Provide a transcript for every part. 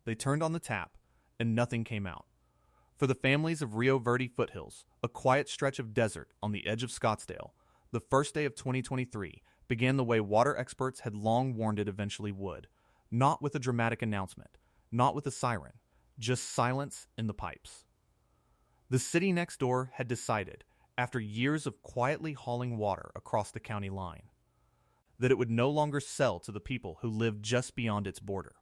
They turned on the tap, and nothing came out. For the families of Rio Verde Foothills, a quiet stretch of desert on the edge of Scottsdale, the first day of 2023 began the way water experts had long warned it eventually would. Not with a dramatic announcement, not with a siren, just silence in the pipes. The city next door had decided, after years of quietly hauling water across the county line, that it would no longer sell to the people who lived just beyond its border.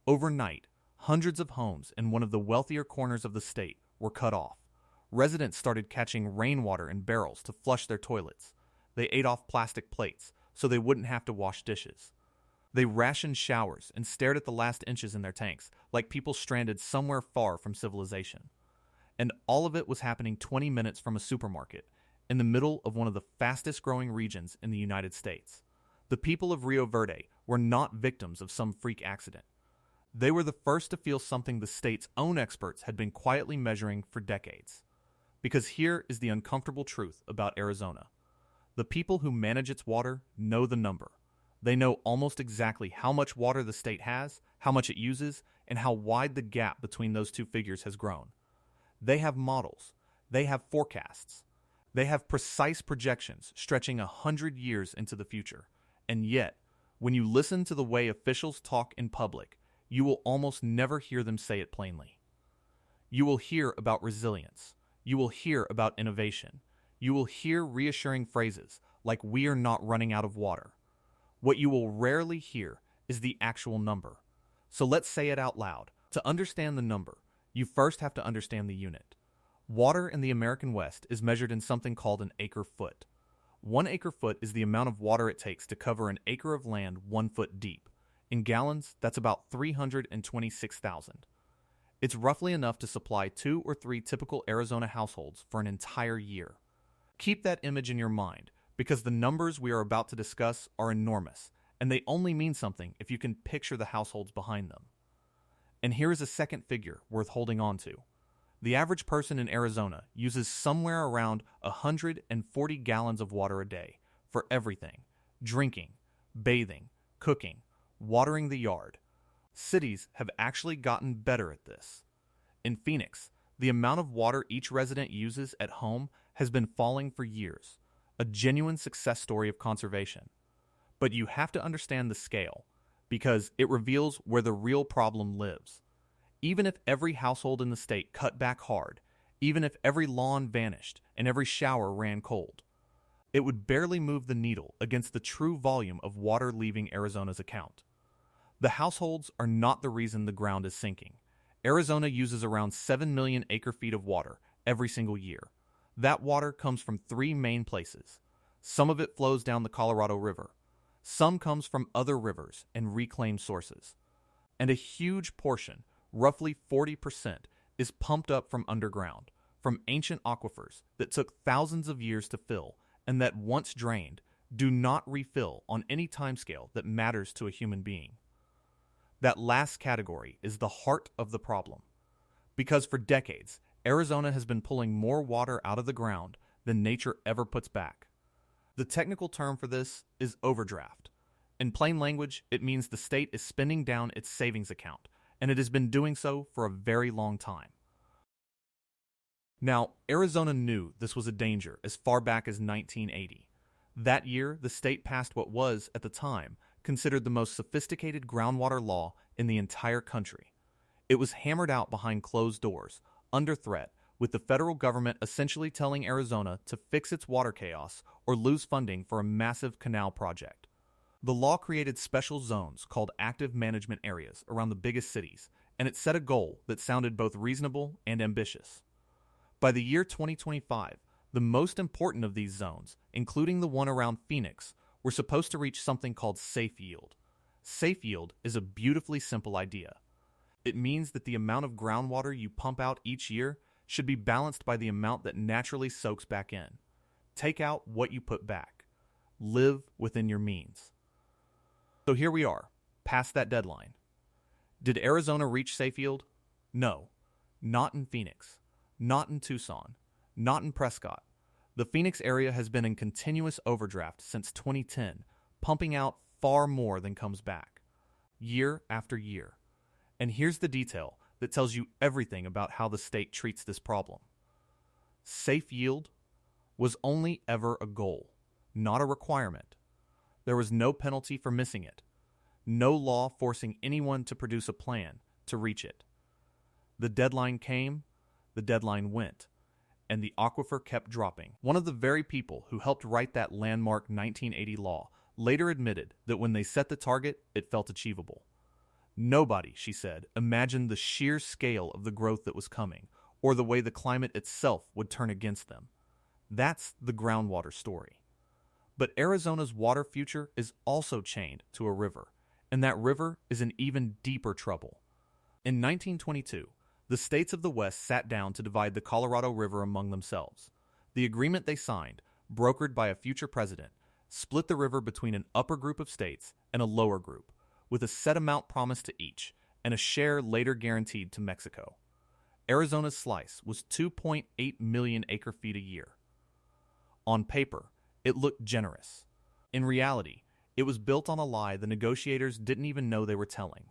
Overnight, hundreds of homes in one of the wealthier corners of the state were cut off. Residents started catching rainwater in barrels to flush their toilets. They ate off plastic plates so they wouldn't have to wash dishes. They rationed showers and stared at the last inches in their tanks like people stranded somewhere far from civilization. And all of it was happening 20 minutes from a supermarket, in the middle of one of the fastest growing regions in the United States. The people of Rio Verde were not victims of some freak accident. They were the first to feel something the state's own experts had been quietly measuring for decades. Because here is the uncomfortable truth about Arizona. The people who manage its water know the number. They know almost exactly how much water the state has, how much it uses, and how wide the gap between those two figures has grown. They have models. They have forecasts. They have precise projections stretching 100 years into the future. And yet, when you listen to the way officials talk in public, you will almost never hear them say it plainly. You will hear about resilience. You will hear about innovation. You will hear reassuring phrases like "we are not running out of water." What you will rarely hear is the actual number. So let's say it out loud. To understand the number, you first have to understand the unit. Water in the American West is measured in something called an acre-foot. 1 acre-foot is the amount of water it takes to cover an acre of land 1 foot deep. In gallons, that's about 326,000. It's roughly enough to supply 2 or 3 typical Arizona households for an entire year. Keep that image in your mind, because the numbers we are about to discuss are enormous, and they only mean something if you can picture the households behind them. And here is a second figure worth holding on to. The average person in Arizona uses somewhere around 140 gallons of water a day for everything: drinking, bathing, cooking, watering the yard. Cities have actually gotten better at this. In Phoenix, the amount of water each resident uses at home has been falling for years, a genuine success story of conservation. But you have to understand the scale, because it reveals where the real problem lives. Even if every household in the state cut back hard, even if every lawn vanished and every shower ran cold, it would barely move the needle against the true volume of water leaving Arizona's account. The households are not the reason the ground is sinking. Arizona uses around 7 million acre-feet of water every single year. That water comes from 3 main places. Some of it flows down the Colorado River. Some comes from other rivers and reclaimed sources. And a huge portion, roughly 40%, is pumped up from underground, from ancient aquifers that took thousands of years to fill and that, once drained, do not refill on any timescale that matters to a human being. That last category is the heart of the problem. Because for decades, Arizona has been pulling more water out of the ground than nature ever puts back. The technical term for this is overdraft. In plain language, it means the state is spending down its savings account, and it has been doing so for a very long time. Now, Arizona knew this was a danger as far back as 1980. That year, the state passed what was, at the time, considered the most sophisticated groundwater law in the entire country. It was hammered out behind closed doors, under threat, with the federal government essentially telling Arizona to fix its water chaos or lose funding for a massive canal project. The law created special zones called active management areas around the biggest cities, and it set a goal that sounded both reasonable and ambitious. By the year 2025, the most important of these zones, including the one around Phoenix, were supposed to reach something called safe yield. Safe yield is a beautifully simple idea. It means that the amount of groundwater you pump out each year should be balanced by the amount that naturally soaks back in. Take out what you put back. Live within your means. So here we are, past that deadline. Did Arizona reach safe yield? No. Not in Phoenix. Not in Tucson. Not in Prescott. The Phoenix area has been in continuous overdraft since 2010, pumping out far more than comes back, year after year. And here's the detail that tells you everything about how the state treats this problem. Safe yield was only ever a goal, not a requirement. There was no penalty for missing it, no law forcing anyone to produce a plan to reach it. The deadline came, the deadline went, and the aquifer kept dropping. One of the very people who helped write that landmark 1980 law later admitted that when they set the target, it felt achievable. Nobody, she said, imagined the sheer scale of the growth that was coming, or the way the climate itself would turn against them. That's the groundwater story. But Arizona's water future is also chained to a river, and that river is in even deeper trouble. In 1922, the states of the West sat down to divide the Colorado River among themselves. The agreement they signed, brokered by a future president, split the river between an upper group of states and a lower group, with a set amount promised to each, and a share later guaranteed to Mexico. Arizona's slice was 2.8 million acre-feet a year. On paper, it looked generous. In reality, it was built on a lie the negotiators didn't even know they were telling.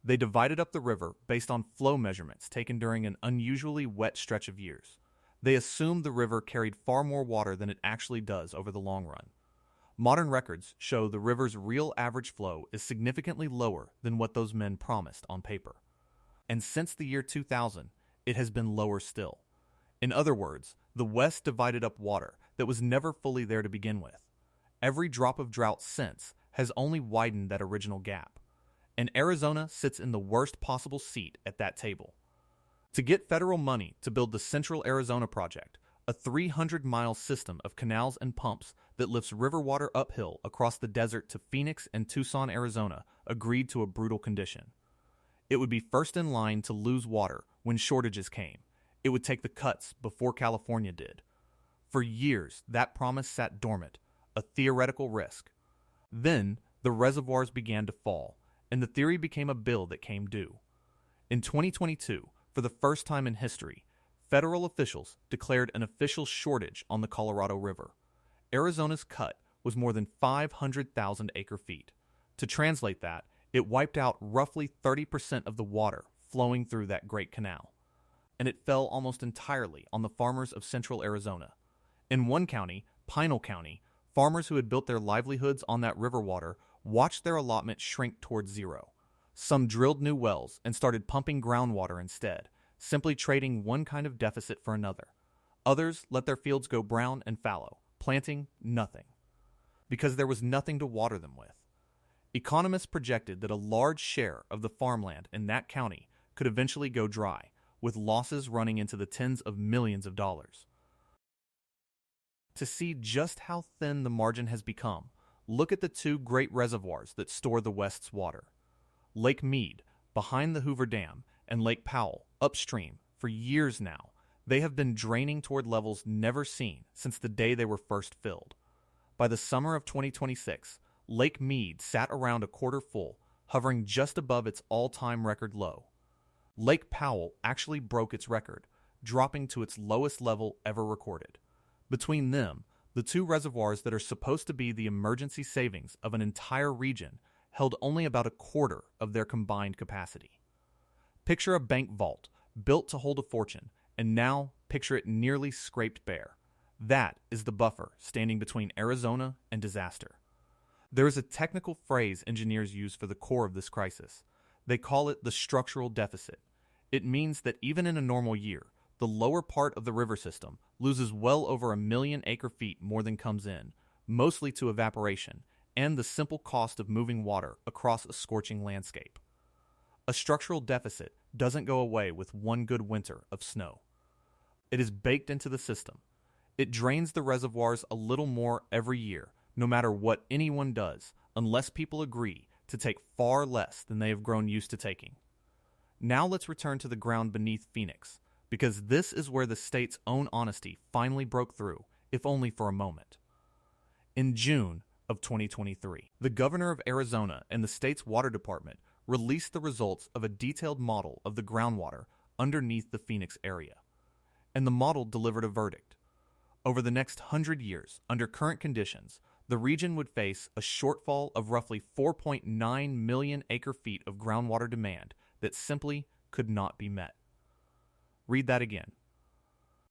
They divided up the river based on flow measurements taken during an unusually wet stretch of years. They assumed the river carried far more water than it actually does over the long run. Modern records show the river's real average flow is significantly lower than what those men promised on paper. And since the year 2000, it has been lower still. In other words, the West divided up water that was never fully there to begin with. Every drop of drought since has only widened that original gap. And Arizona sits in the worst possible seat at that table. To get federal money to build the Central Arizona Project, a 300-mile system of canals and pumps that lifts river water uphill across the desert to Phoenix and Tucson, Arizona, agreed to a brutal condition. It would be first in line to lose water when shortages came. It would take the cuts before California did. For years, that promise sat dormant, a theoretical risk. Then, the reservoirs began to fall, and the theory became a bill that came due. In 2022, for the first time in history, federal officials declared an official shortage on the Colorado River. Arizona's cut was more than 500,000 acre-feet. To translate that, it wiped out roughly 30% of the water flowing through that great canal. And it fell almost entirely on the farmers of central Arizona. In one county, Pinal County, farmers who had built their livelihoods on that river water watched their allotment shrink towards zero. Some drilled new wells and started pumping groundwater instead, simply trading one kind of deficit for another. Others let their fields go brown and fallow, planting nothing, because there was nothing to water them with. Economists projected that a large share of the farmland in that county could eventually go dry, with losses running into the tens of millions of dollars. To see just how thin the margin has become, look at the two great reservoirs that store the West's water. Lake Mead, behind the Hoover Dam, and Lake Powell, upstream, for years now, they have been draining toward levels never seen since the day they were first filled. By the summer of 2026, Lake Mead sat around a quarter full, hovering just above its all-time record low. Lake Powell actually broke its record, dropping to its lowest level ever recorded. Between them, the two reservoirs that are supposed to be the emergency savings of an entire region held only about a quarter of their combined capacity. Picture a bank vault built to hold a fortune, and now picture it nearly scraped bare. That is the buffer standing between Arizona and disaster. There is a technical phrase engineers use for the core of this crisis. They call it the structural deficit. It means that even in a normal year, the lower part of the river system loses well over 1 million acre-feet more than comes in, mostly to evaporation and the simple cost of moving water across a scorching landscape. A structural deficit doesn't go away with one good winter of snow. It is baked into the system. It drains the reservoirs a little more every year, no matter what anyone does, unless people agree to take far less than they have grown used to taking. Now let's return to the ground beneath Phoenix, because this is where the state's own honesty finally broke through, if only for a moment. In June of 2023, the governor of Arizona and the state's water department released the results of a detailed model of the groundwater underneath the Phoenix area. And the model delivered a verdict. Over the next 100 years, under current conditions, the region would face a shortfall of roughly 4.9 million acre-feet of groundwater demand that simply could not be met. Read that again.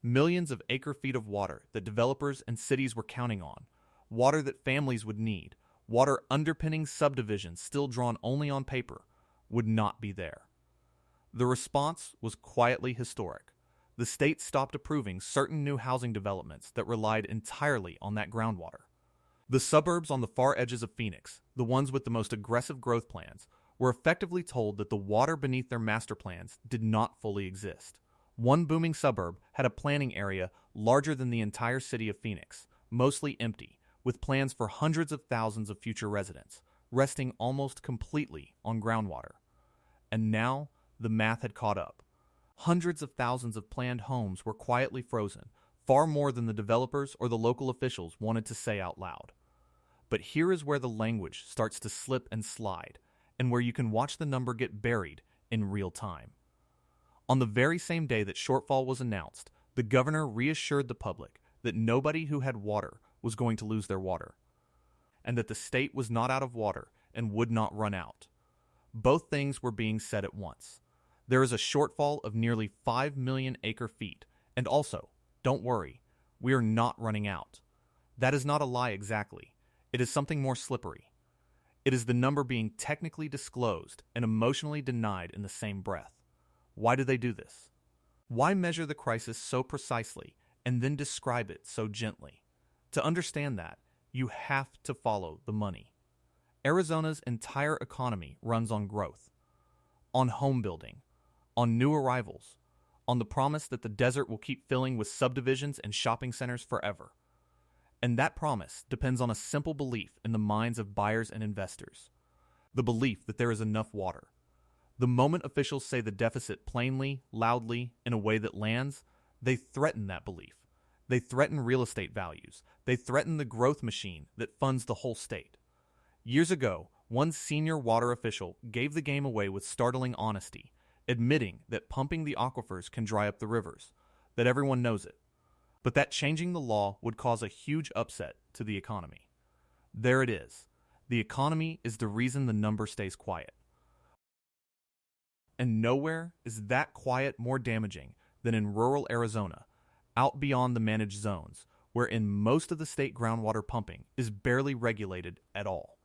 Millions of acre-feet of water that developers and cities were counting on, water that families would need, water underpinning subdivisions still drawn only on paper, would not be there. The response was quietly historic. The state stopped approving certain new housing developments that relied entirely on that groundwater. The suburbs on the far edges of Phoenix, the ones with the most aggressive growth plans, were effectively told that the water beneath their master plans did not fully exist. One booming suburb had a planning area larger than the entire city of Phoenix, mostly empty, with plans for hundreds of thousands of future residents, resting almost completely on groundwater. And now, the math had caught up. Hundreds of thousands of planned homes were quietly frozen, far more than the developers or the local officials wanted to say out loud. But here is where the language starts to slip and slide, and where you can watch the number get buried in real time. On the very same day that shortfall was announced, the governor reassured the public that nobody who had water was going to lose their water, and that the state was not out of water and would not run out. Both things were being said at once. There is a shortfall of nearly 5 million acre-feet, and also, don't worry, we are not running out. That is not a lie exactly. It is something more slippery. It is the number being technically disclosed and emotionally denied in the same breath. Why do they do this? Why measure the crisis so precisely and then describe it so gently? To understand that, you have to follow the money. Arizona's entire economy runs on growth, on home building, on new arrivals, on the promise that the desert will keep filling with subdivisions and shopping centers forever. And that promise depends on a simple belief in the minds of buyers and investors. The belief that there is enough water. The moment officials say the deficit plainly, loudly, in a way that lands, they threaten that belief. They threaten real estate values. They threaten the growth machine that funds the whole state. Years ago, one senior water official gave the game away with startling honesty, admitting that pumping the aquifers can dry up the rivers, that everyone knows it, but that changing the law would cause a huge upset to the economy. There it is. The economy is the reason the number stays quiet. And nowhere is that quiet more damaging than in rural Arizona, out beyond the managed zones, wherein most of the state groundwater pumping is barely regulated at all.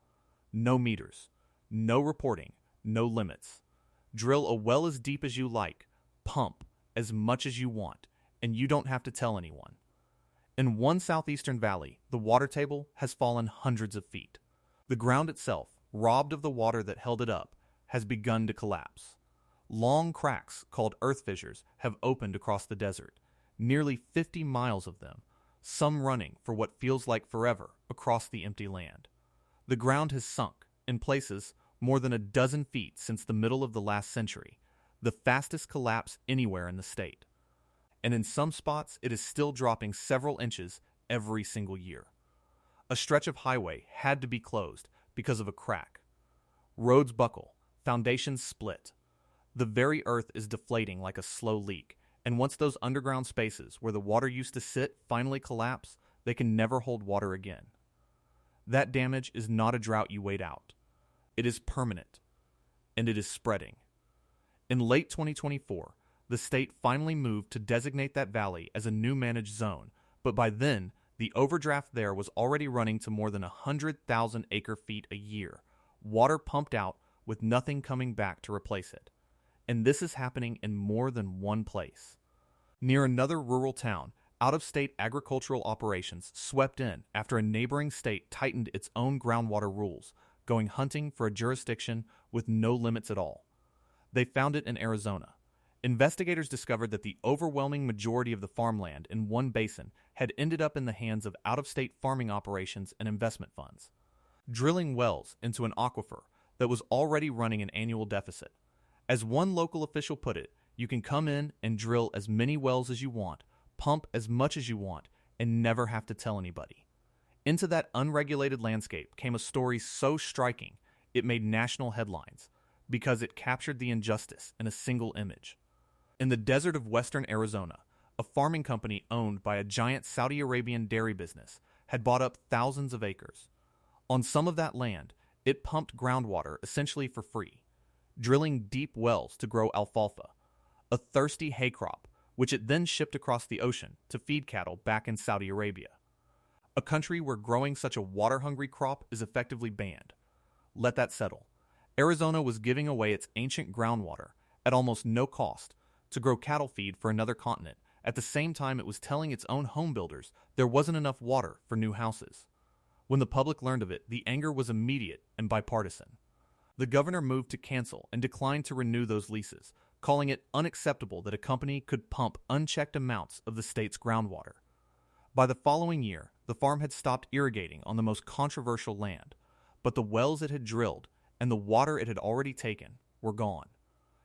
No meters, no reporting, no limits. Drill a well as deep as you like, pump as much as you want, and you don't have to tell anyone. In one southeastern valley, the water table has fallen hundreds of feet. The ground itself, robbed of the water that held it up, has begun to collapse. Long cracks, called earth fissures, have opened across the desert, nearly 50 miles of them, some running for what feels like forever across the empty land. The ground has sunk, in places, more than a dozen feet since the middle of the last century, the fastest collapse anywhere in the state. And in some spots, it is still dropping several inches every single year. A stretch of highway had to be closed because of a crack. Roads buckle, foundations split. The very earth is deflating like a slow leak, and once those underground spaces where the water used to sit finally collapse, they can never hold water again. That damage is not a drought you wait out. It is permanent, and it is spreading. In late 2024, the state finally moved to designate that valley as a new managed zone, but by then, the overdraft there was already running to more than 100,000 acre-feet a year, water pumped out with nothing coming back to replace it. And this is happening in more than one place. Near another rural town, out-of-state agricultural operations swept in after a neighboring state tightened its own groundwater rules, going hunting for a jurisdiction with no limits at all. They found it in Arizona. Investigators discovered that the overwhelming majority of the farmland in one basin had ended up in the hands of out-of-state farming operations and investment funds, drilling wells into an aquifer that was already running an annual deficit. As one local official put it, you can come in and drill as many wells as you want, pump as much as you want, and never have to tell anybody. Into that unregulated landscape came a story so striking it made national headlines because it captured the injustice in a single image. In the desert of western Arizona, a farming company owned by a giant Saudi Arabian dairy business had bought up thousands of acres. On some of that land, it pumped groundwater essentially for free. drilling deep wells to grow alfalfa, a thirsty hay crop, which it then shipped across the ocean to feed cattle back in Saudi Arabia. A country where growing such a water-hungry crop is effectively banned. Let that settle. Arizona was giving away its ancient groundwater at almost no cost to grow cattle feed for another continent. At the same time, it was telling its own home builders there wasn't enough water for new houses. When the public learned of it, the anger was immediate and bipartisan. The governor moved to cancel and declined to renew those leases, calling it unacceptable that a company could pump unchecked amounts of the state's groundwater. By the following year, the farm had stopped irrigating on the most controversial land, but the wells it had drilled and the water it had already taken were gone.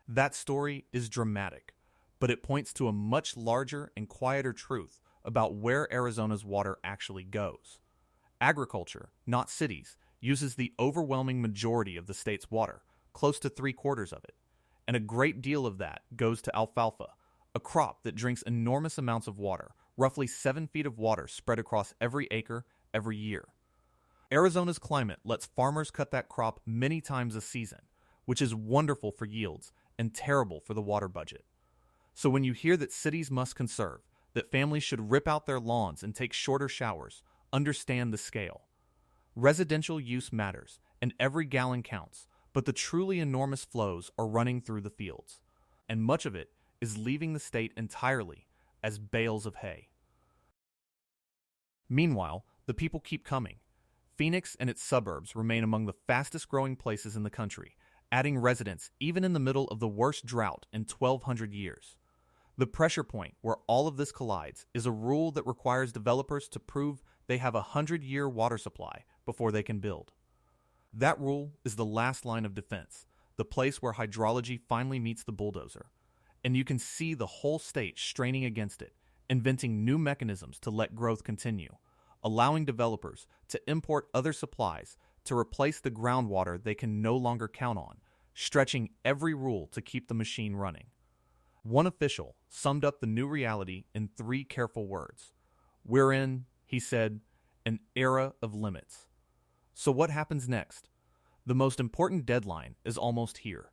That story is dramatic, but it points to a much larger and quieter truth about where Arizona's water actually goes. Agriculture, not cities, uses the overwhelming majority of the state's water, close to 3/4 of it, and a great deal of that goes to alfalfa, a crop that drinks enormous amounts of water, roughly 7 feet of water spread across every acre every year. Arizona's climate lets farmers cut that crop many times a season, which is wonderful for yields and terrible for the water budget. So when you hear that cities must conserve, that families should rip out their lawns and take shorter showers, understand the scale. Residential use matters, and every gallon counts, but the truly enormous flows are running through the fields, and much of it is leaving the state entirely as bales of hay. Meanwhile, the people keep coming. Phoenix and its suburbs remain among the fastest growing places in the country, adding residents even in the middle of the worst drought in 1,200 years. The pressure point where all of this collides is a rule that requires developers to prove they have a 100-year water supply before they can build. That rule is the last line of defense, the place where hydrology finally meets the bulldozer. And you can see the whole state straining against it, inventing new mechanisms to let growth continue, allowing developers to import other supplies to replace the groundwater they can no longer count on, stretching every rule to keep the machine running. One official summed up the new reality in 3 careful words. "We're in," he said, "an era of limits." So what happens next? The most important deadline is almost here.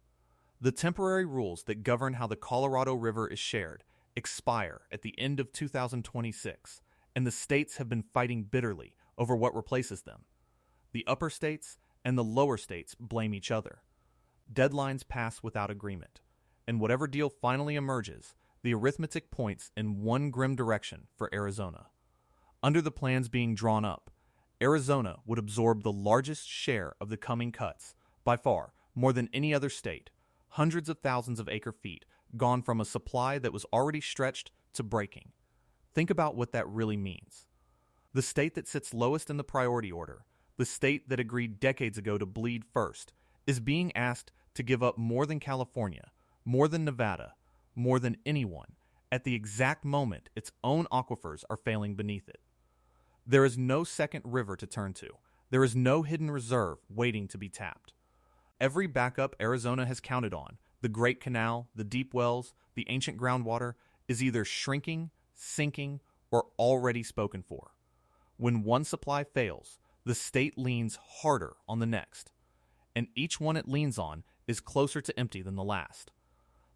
The temporary rules that govern how the Colorado River is shared expire at the end of 2026, and the states have been fighting bitterly over what replaces them. The upper states and the lower states blame each other. Deadlines pass without agreement, and whatever deal finally emerges, the arithmetic points in one grim direction for Arizona. Under the plans being drawn up, Arizona would absorb the largest share of the coming cuts, by far more than any other state, hundreds of thousands of acre-feet gone from a supply that was already stretched to breaking. Think about what that really means. The state that sits lowest in the priority order, the state that agreed decades ago to bleed first, is being asked to give up more than California, more than Nevada, more than anyone, at the exact moment its own aquifers are failing beneath it. There is no second river to turn to. There is no hidden reserve waiting to be tapped. Every backup Arizona has counted on, the Great Canal, the deep wells, the ancient groundwater, is either shrinking, sinking, or already spoken for. When one supply fails, the state leans harder on the next, and each one it leans on is closer to empty than the last.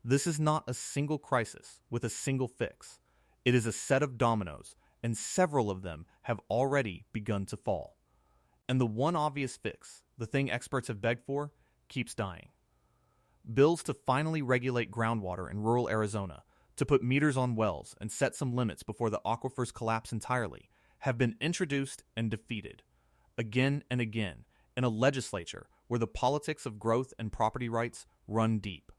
This is not a single crisis with a single fix. It is a set of dominoes, and several of them have already begun to fall. And the one obvious fix, the thing experts have begged for, keeps dying. Bills to finally regulate groundwater in rural Arizona, to put meters on wells and set some limits before the aquifers collapse entirely, have been introduced and defeated, again and again, in a legislature where the politics of growth and property rights run deep.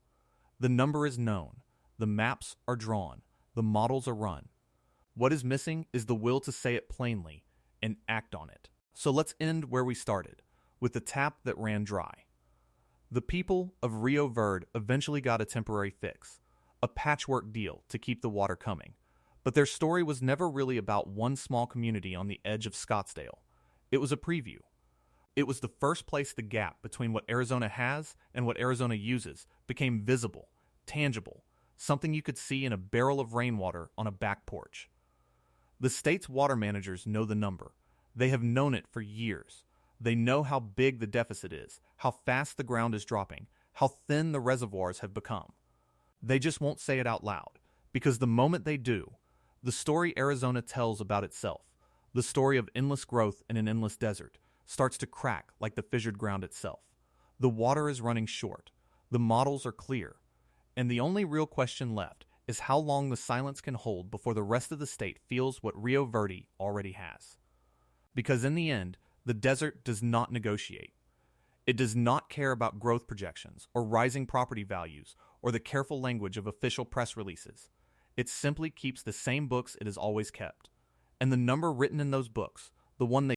The number is known, the maps are drawn, the models are run. What is missing is the will to say it plainly and act on it. So let's end where we started, with the tap that ran dry. The people of Rio Verde eventually got a temporary fix, a patchwork deal to keep the water coming. But their story was never really about one small community on the edge of Scottsdale. It was a preview. It was the first place the gap between what Arizona has and what Arizona uses became visible, tangible, something you could see in a barrel of rainwater on a back porch. The state's water managers know the number. They have known it for years. They know how big the deficit is, how fast the ground is dropping, how thin the reservoirs have become. They just won't say it out loud, because the moment they do, the story Arizona tells about itself, the story of endless growth in an endless desert, starts to crack like the fissured ground itself. The water is running short, the models are clear, and the only real question left is how long the silence can hold before the rest of the state feels what Rio Verde already has. Because in the end, the desert does not negotiate. It does not care about growth projections or rising property values or the careful language of official press releases. It simply keeps the same books it has always kept. And the number written in those books, the one they